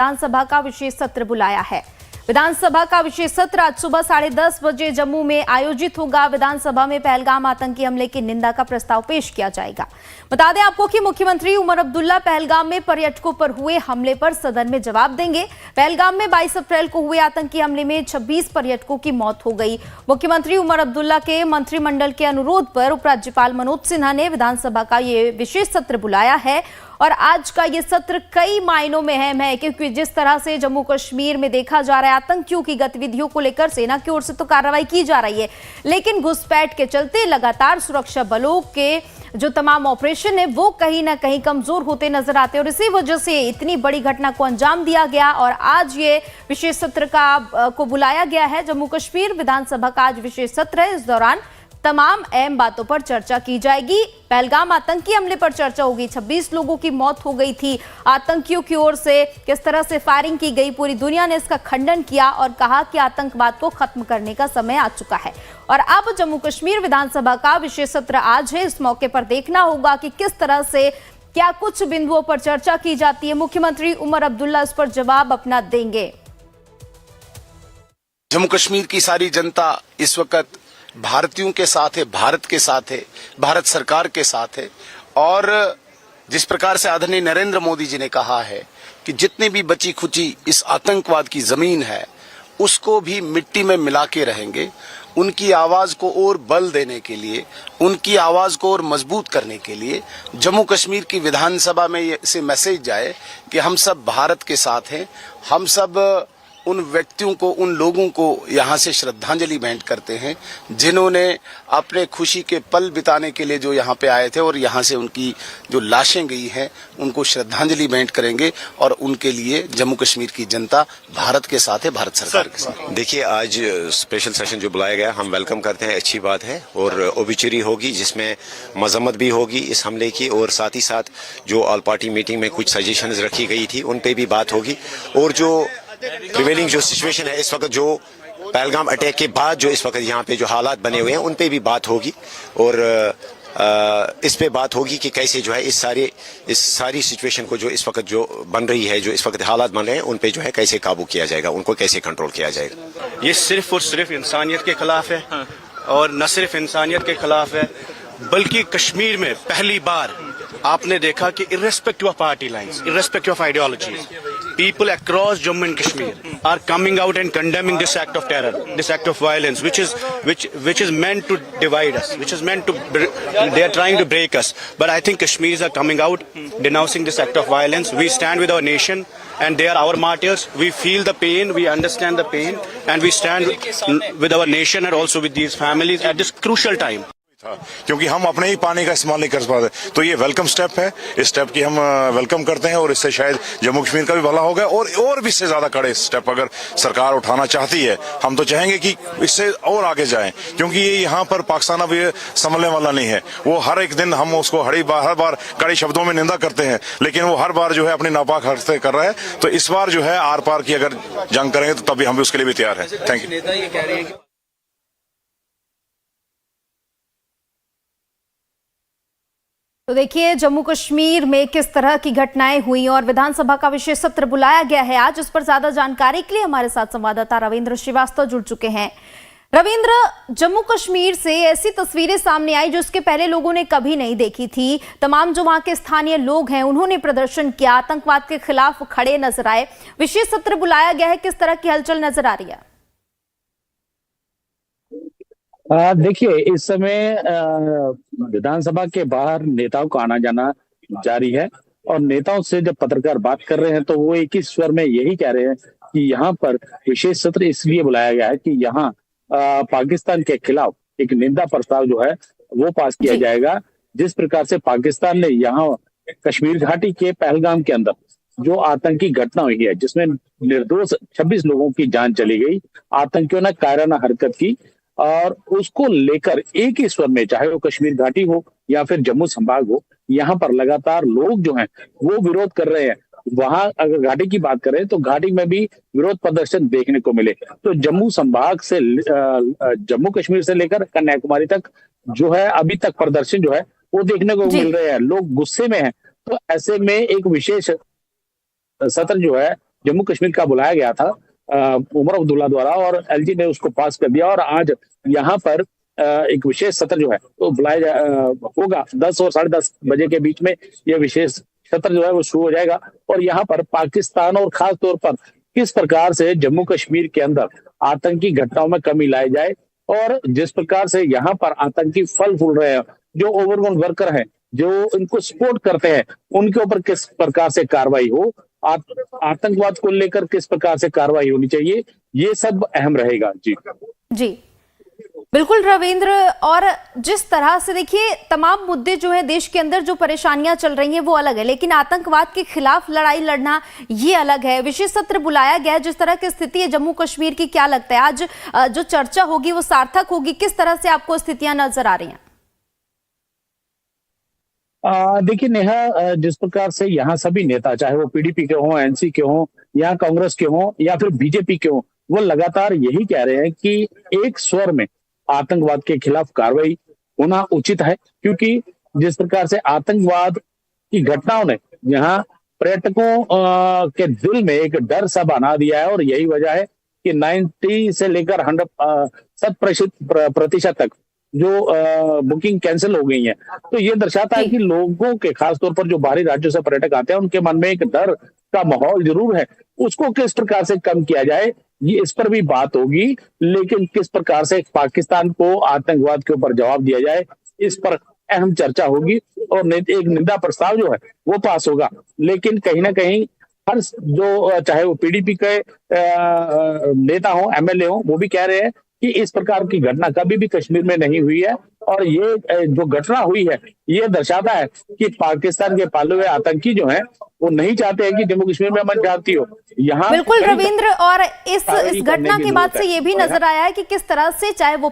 विधानसभा का विशेष सत्र बुलाया है। विधानसभा का विशेष सत्र आज सुबह 10:30 बजे जम्मू में आयोजित होगा। विधानसभा में पहलगाम आतंकी हमले की निंदा का प्रस्ताव पेश किया जाएगा। बता दें आपको कि मुख्यमंत्री उमर अब्दुल्ला पहलगाम में पर्यटकों पर हुए हमले पर सदन में जवाब देंगे। पहलगाम में 22 अप्रैल को हुए आतंकी हमले में 26 पर्यटकों की मौत हो गई। मुख्यमंत्री उमर अब्दुल्ला के मंत्रिमंडल के अनुरोध पर उपराज्यपाल मनोज सिन्हा ने विधानसभा का ये विशेष सत्र बुलाया है। और आज का ये सत्र कई मायनों में अहम है, क्योंकि जिस तरह से जम्मू कश्मीर में देखा जा रहा है आतंकियों की गतिविधियों को लेकर सेना की ओर से तो कार्रवाई की जा रही है, लेकिन घुसपैठ के चलते लगातार सुरक्षा बलों के जो तमाम ऑपरेशन है वो कहीं ना कहीं कमजोर होते नजर आते हैं और इसी वजह से इतनी बड़ी घटना को अंजाम दिया गया। और आज ये विशेष सत्र को बुलाया गया है। जम्मू कश्मीर विधानसभा का आज विशेष सत्र है। इस दौरान तमाम अहम बातों पर चर्चा की जाएगी। पहलगाम आतंकी हमले पर चर्चा होगी। 26 लोगों की मौत हो गई थी आतंकियों की ओर से, किस तरह से फायरिंग की गई, पूरी दुनिया ने इसका खंडन किया और कहा कि आतंकवाद को खत्म करने का समय आ चुका है। और अब जम्मू कश्मीर विधानसभा का विशेष सत्र आज है। इस मौके पर देखना होगा कि किस तरह से क्या कुछ बिंदुओं पर चर्चा की जाती है। मुख्यमंत्री उमर अब्दुल्ला इस पर जवाब अपना देंगे। जम्मू कश्मीर की सारी जनता इस वक्त भारतीयों के साथ है, भारत के साथ है, भारत सरकार के साथ है। और जिस प्रकार से आदरणीय नरेंद्र मोदी जी ने कहा है कि जितनी भी बची खुची इस आतंकवाद की जमीन है उसको भी मिट्टी में मिला के रहेंगे, उनकी आवाज को और बल देने के लिए, उनकी आवाज को और मजबूत करने के लिए जम्मू कश्मीर की विधानसभा में से मैसेज जाए कि हम सब भारत के साथ हैं। हम सब उन व्यक्तियों को, उन लोगों को यहाँ से श्रद्धांजलि भेंट करते हैं जिन्होंने अपने खुशी के पल बिताने के लिए जो यहाँ पे आए थे और यहाँ से उनकी जो लाशें गई हैं उनको श्रद्धांजलि भेंट करेंगे। और उनके लिए जम्मू कश्मीर की जनता भारत के साथ है, भारत सरकार के साथ। देखिए, आज स्पेशल सेशन जो बुलाया गया हम वेलकम करते हैं, अच्छी बात है। और ओबिचुरी होगी जिसमें मजम्मत भी होगी इस हमले की, और साथ ही साथ जो ऑल पार्टी मीटिंग में कुछ सजेशंस रखी गई थी उन पे भी बात होगी। और जो प्रिवेलिंग जो सिचुएशन है इस वक्त, जो पहलगाम अटैक के बाद जो इस वक्त यहाँ पे जो हालात बने हुए हैं उन पे भी बात होगी। और इस पे बात होगी कि कैसे जो है इस सारी सिचुएशन को जो इस वक्त जो बन रही है, जो इस वक्त हालात बन रहे हैं उन पे जो है कैसे काबू किया जाएगा, उनको कैसे कंट्रोल किया जाएगा। ये सिर्फ और सिर्फ इंसानियत के खिलाफ है। और न सिर्फ इंसानियत के खिलाफ है बल्कि कश्मीर में पहली बार आपने देखा कि irrespective of party lines, irrespective of ideologies, people across Jammu and Kashmir are coming out and condemning this act of terror, this act of violence, which is meant to divide us, which is meant to, they are trying to break us. But I think Kashmiris are coming out, denouncing this act of violence. We stand with our nation, and they are our martyrs. We feel the pain, we understand the pain, and we stand with our nation and also with these families at this crucial time. क्योंकि हम अपने ही पानी का इस्तेमाल नहीं कर पाते, तो ये वेलकम स्टेप है। इस स्टेप की हम वेलकम करते हैं और इससे शायद जम्मू कश्मीर का भी भला होगा। और भी इससे ज्यादा कड़े स्टेप अगर सरकार उठाना चाहती है, हम तो चाहेंगे कि इससे और आगे जाएं, क्योंकि ये यहाँ पर पाकिस्तान अब ये संभलने वाला नहीं है। वो हर एक दिन हम उसको हर बार कड़े शब्दों में निंदा करते हैं, लेकिन वो हर बार जो है अपनी नापाक हरकतें कर रहा है। तो इस बार जो है आर पार की अगर जंग करेंगे तो तभी हम भी उसके लिए भी तैयार है। Thank you. तो देखिए जम्मू कश्मीर में किस तरह की घटनाएं हुई और विधानसभा का विशेष सत्र बुलाया गया है आज। इस पर ज्यादा जानकारी के लिए हमारे साथ संवाददाता रविंद्र श्रीवास्तव जुड़ चुके हैं। रविंद्र, जम्मू कश्मीर से ऐसी तस्वीरें सामने आई जो इसके पहले लोगों ने कभी नहीं देखी थी। तमाम जो वहां के स्थानीय लोग हैं उन्होंने प्रदर्शन किया, आतंकवाद के खिलाफ खड़े नजर आए। विशेष सत्र बुलाया गया है, किस तरह की हलचल नजर आ रही है? देखिए, इस समय विधानसभा के बाहर नेताओं का आना जाना जारी है और नेताओं से जब पत्रकार बात कर रहे हैं तो वो एक ही स्वर में यही कह रहे हैं कि यहाँ पर विशेष सत्र इसलिए बुलाया गया है कि यहाँ पाकिस्तान के खिलाफ एक निंदा प्रस्ताव जो है वो पास किया जाएगा। जिस प्रकार से पाकिस्तान ने यहाँ कश्मीर घाटी के पहलगाम के अंदर जो आतंकी घटना हुई है जिसमें निर्दोष 26 लोगों की जान चली गई, आतंकियों ने कायराना हरकत की और उसको लेकर एक ही स्वर में, चाहे वो कश्मीर घाटी हो या फिर जम्मू संभाग हो, यहाँ पर लगातार लोग जो हैं वो विरोध कर रहे हैं। वहां अगर घाटी की बात करें तो घाटी में भी विरोध प्रदर्शन देखने को मिले। तो जम्मू संभाग से जम्मू कश्मीर से लेकर कन्याकुमारी तक जो है अभी तक प्रदर्शन जो है वो देखने को मिल रहे हैं। लोग गुस्से में हैं। तो ऐसे में एक विशेष सत्र जो है जम्मू कश्मीर का बुलाया गया था उमर अब्दुल्ला द्वारा, और एलजी ने उसको पास कर दिया। और आज यहाँ पर एक विशेष सत्र जो है वो बुलाया होगा 10 और 10:30 बजे के बीच में। यह विशेष सत्र जो है वो शुरू हो जाएगा, और यहाँ पर पाकिस्तान और खास तौर पर किस प्रकार से जम्मू कश्मीर के अंदर आतंकी घटनाओं में कमी लाई जाए, और जिस प्रकार से यहाँ पर आतंकी फल फूल रहे हैं, जो ओवरग्राउंड वर्कर हैं, जो इनको सपोर्ट करते हैं, उनके ऊपर किस प्रकार से कार्रवाई हो, आतंकवाद को लेकर किस प्रकार से कार्रवाई होनी चाहिए, ये सब अहम रहेगा। जी बिल्कुल रविंद्र, और जिस तरह से देखिए तमाम मुद्दे जो है देश के अंदर जो परेशानियां चल रही हैं वो अलग है, लेकिन आतंकवाद के खिलाफ लड़ाई लड़ना ये अलग है। विशेष सत्र बुलाया गया है, जिस तरह की स्थिति है जम्मू कश्मीर की, क्या लगता है आज जो चर्चा होगी वो सार्थक होगी? किस तरह से आपको स्थितियां नजर आ रही हैं? देखिए नेहा, जिस प्रकार से यहाँ सभी नेता, चाहे वो पीडीपी के हों, एनसी के हों, या कांग्रेस के हों, या फिर बीजेपी के हों, वो लगातार यही कह रहे हैं कि एक स्वर में आतंकवाद के खिलाफ कार्रवाई होना उचित है, क्योंकि जिस प्रकार से आतंकवाद की घटनाओं ने यहाँ पर्यटकों के दिल में एक डर सा बना दिया है, और यही वजह है कि 90 से लेकर 100% तक जो बुकिंग कैंसिल हो गई है। तो ये दर्शाता है कि लोगों के, खासतौर पर जो बाहरी राज्यों से पर्यटक आते हैं, उनके मन में एक डर का माहौल जरूर है। उसको किस प्रकार से कम किया जाए, ये इस पर भी बात होगी, लेकिन किस प्रकार से पाकिस्तान को आतंकवाद के ऊपर जवाब दिया जाए, इस पर अहम चर्चा होगी, और एक निंदा प्रस्ताव जो है वो पास होगा। लेकिन कहीं ना कहीं हर जो, चाहे वो पीडीपी के नेता हो, एमएलए हो, वो भी कह रहे हैं कि इस प्रकार की घटना कभी भी कश्मीर में नहीं हुई है, और ये जो घटना हुई है ये दर्शाता है कि पाकिस्तान के पाले हुए आतंकी जो हैं वो नहीं चाहते हैं कि जम्मू कश्मीर में अमन शांति हो। यहाँ बिल्कुल रविंद्र, और इस घटना के बाद से ये भी नजर आया है कि किस तरह से चाहे वो